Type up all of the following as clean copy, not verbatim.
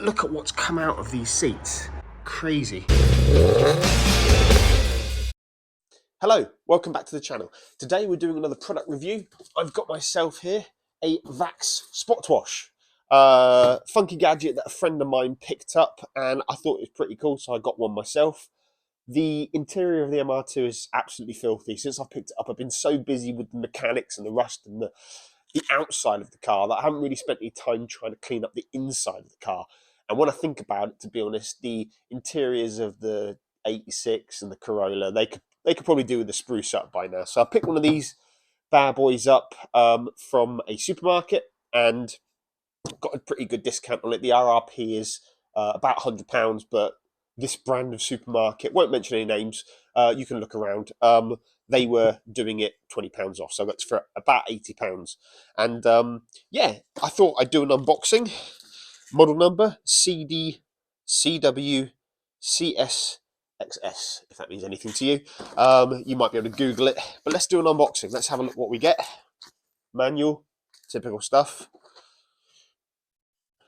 look at what's come out of these seats. Crazy. Hello, welcome back to the channel. Today we're doing another product review. I've got myself here a Vax SpotWash. Funky gadget that a friend of mine picked up and I thought it was pretty cool, so I got one myself. The interior of the MR2 is absolutely filthy. Since I picked it up, I've been so busy with the mechanics and the rust and the outside of the car that I haven't really spent any time trying to clean up the inside of the car. And when I think about it, to be honest, the interiors of the 86 and the Corolla, they could probably do with a spruce up by now. So I picked one of these bad boys up from a supermarket and got a pretty good discount on it. The RRP is about £100, but this brand of supermarket, won't mention any names, you can look around. They were doing it £20 off, so that's for about £80. And yeah, I thought I'd do an unboxing. Model number CDCWCSXS, if that means anything to you. You might be able to Google it, but let's do an unboxing. Let's have a look what we get. Manual, typical stuff.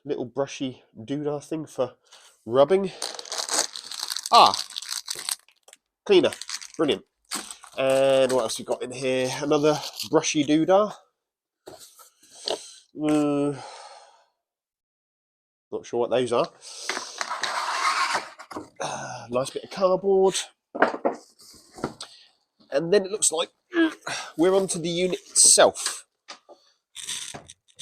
Little brushy doodah thing for rubbing. Cleaner, brilliant. And what else we got in here? Another brushy doodah. Not sure what those are. Nice bit of cardboard. And then it looks like we're onto the unit itself.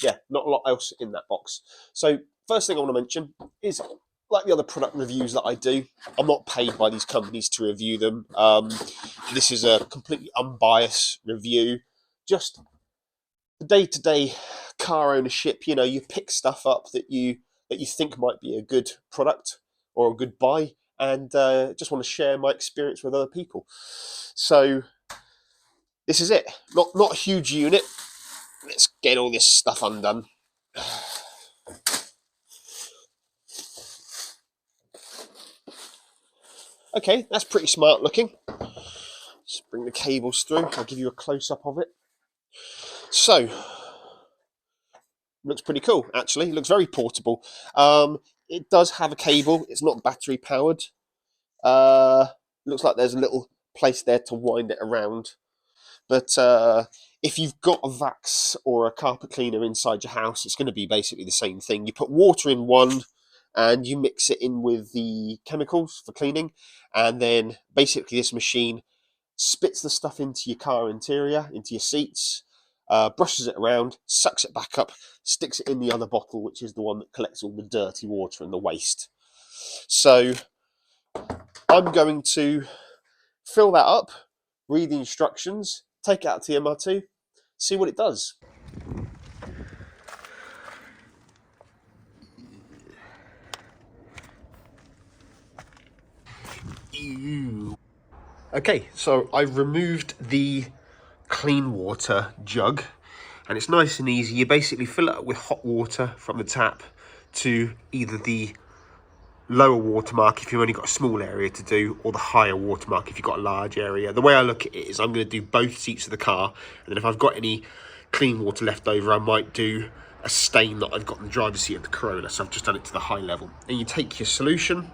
Yeah, not a lot else in that box. So first thing I want to mention is, like the other product reviews that I do, I'm not paid by these companies to review them. This is a completely unbiased review. Just the day-to-day car ownership. You know, you pick stuff up that you think might be a good product or a good buy, and just want to share my experience with other people. So this is it. Not a huge unit. Let's get all this stuff undone. Okay, that's pretty smart looking. Let's bring the cables through. I'll give you a close-up of it. So, looks pretty cool, actually. It looks very portable. It does have a cable. It's not battery powered. Looks like there's a little place there to wind it around. But if you've got a Vax or a carpet cleaner inside your house, it's going to be basically the same thing. You put water in one and you mix it in with the chemicals for cleaning, and then basically this machine spits the stuff into your car interior, into your seats, brushes it around, sucks it back up, sticks it in the other bottle, which is the one that collects all the dirty water and the waste. So I'm going to fill that up, read the instructions, take it out to the MR2, see what it does. Okay, so I've removed the clean water jug, and it's nice and easy. You basically fill it up with hot water from the tap to either the lower watermark if you've only got a small area to do, or the higher watermark if you've got a large area. The way I look at it is I'm going to do both seats of the car, and then if I've got any clean water left over, I might do a stain that I've got in the driver's seat of the Corolla. So I've just done it to the high level. And you take your solution,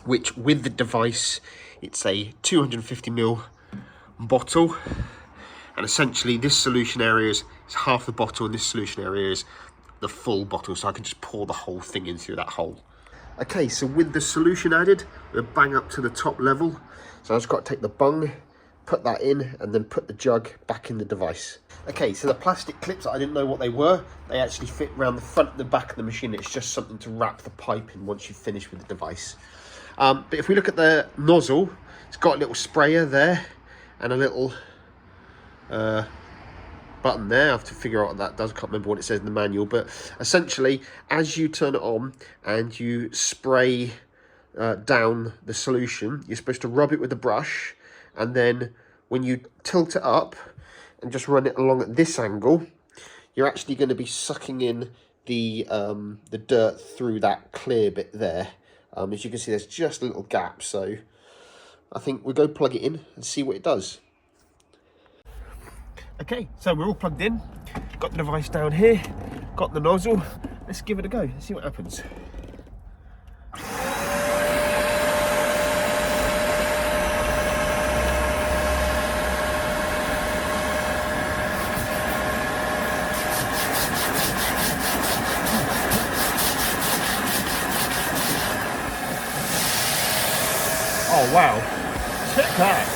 which with the device, it's a 250ml bottle. And essentially this solution area is half the bottle, and this solution area is the full bottle. So I can just pour the whole thing in through that hole. Okay, so with the solution added, we're bang up to the top level. So I've just got to take the bung, put that in, and then put the jug back in the device. Okay, so the plastic clips, I didn't know what they were. They actually fit around the front and the back of the machine. It's just something to wrap the pipe in once you've finished with the device. But if we look at the nozzle, it's got a little sprayer there and a little button there. I have to figure out what that does. I can't remember what it says in the manual, but essentially as you turn it on and you spray down the solution, you're supposed to rub it with a brush, and then when you tilt it up and just run it along at this angle, you're actually going to be sucking in the dirt through that clear bit there. As you can see, there's just a little gap, so I think we'll go plug it in and see what it does. Okay, so we're all plugged in, got the device down here, got the nozzle. Let's give it a go, let's see what happens. Oh wow, check that.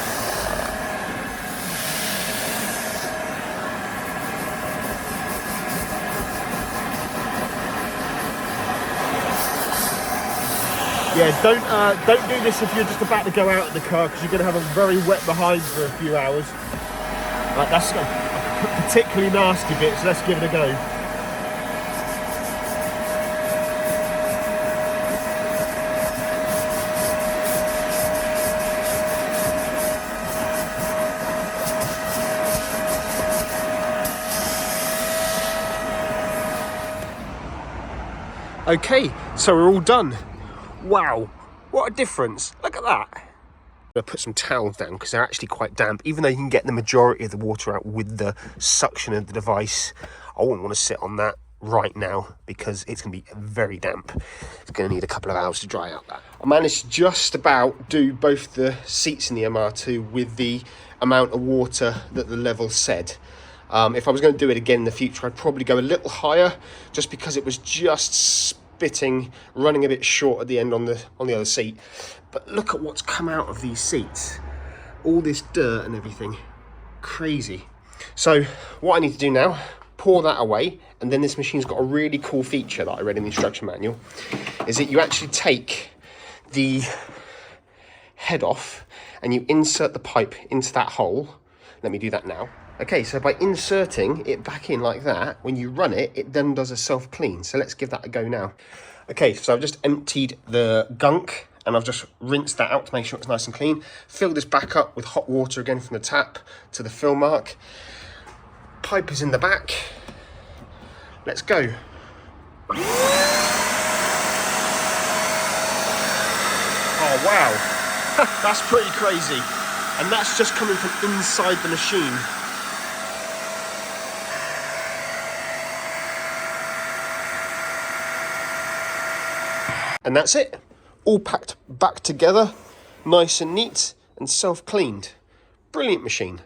Yeah, don't do this if you're just about to go out in the car, because you're going to have a very wet behind for a few hours. Like, that's a particularly nasty bit, so let's give it a go. Okay, so we're all done. Wow, what a difference. Look at that. I'm going to put some towels down because they're actually quite damp. Even though you can get the majority of the water out with the suction of the device, I wouldn't want to sit on that right now because it's going to be very damp. It's going to need a couple of hours to dry out that. I managed to just about do both the seats in the MR2 with the amount of water that the level said. If I was going to do it again in the future, I'd probably go a little higher, just because it was just spitting, running a bit short at the end on the other seat. But look at what's come out of these seats. All this dirt and everything. Crazy. So what I need to do now, pour that away, and then this machine's got a really cool feature that I read in the instruction manual, is that you actually take the head off and you insert the pipe into that hole. Let me do that now. Okay, so by inserting it back in like that, when you run it, it then does a self-clean. So let's give that a go now. Okay, so I've just emptied the gunk and I've just rinsed that out to make sure it's nice and clean. Fill this back up with hot water again from the tap to the fill mark. Pipe is in the back. Let's go. Oh, wow. That's pretty crazy. And that's just coming from inside the machine. And that's it, all packed back together, nice and neat and self-cleaned. Brilliant machine.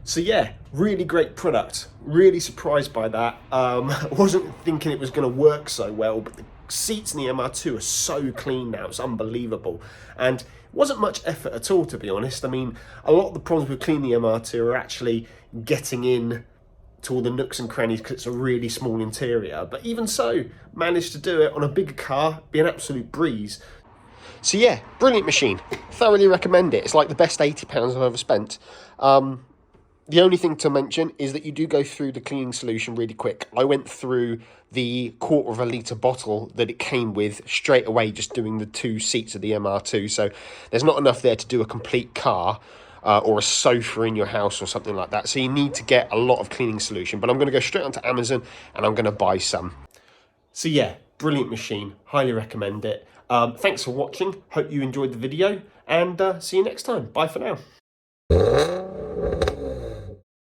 So yeah, really great product. Really surprised by that. I wasn't thinking it was going to work so well, but the seats in the MR2 are so clean now, it's unbelievable. And it wasn't much effort at all, to be honest. I mean, a lot of the problems with cleaning the MR2 are actually getting in to all the nooks and crannies because it's a really small interior, but even so, managed to do it on a bigger car, be an absolute breeze. So yeah, brilliant machine, thoroughly recommend it. It's like the best £80 I've ever spent. The only thing to mention is that you do go through the cleaning solution really quick. I went through the 1/4 litre bottle that it came with straight away, just doing the 2 seats of the MR2, so there's not enough there to do a complete car. Or a sofa in your house or something like that. So you need to get a lot of cleaning solution. But I'm going to go straight onto Amazon and I'm going to buy some. So yeah, brilliant machine. Highly recommend it. Thanks for watching. Hope you enjoyed the video. And see you next time. Bye for now.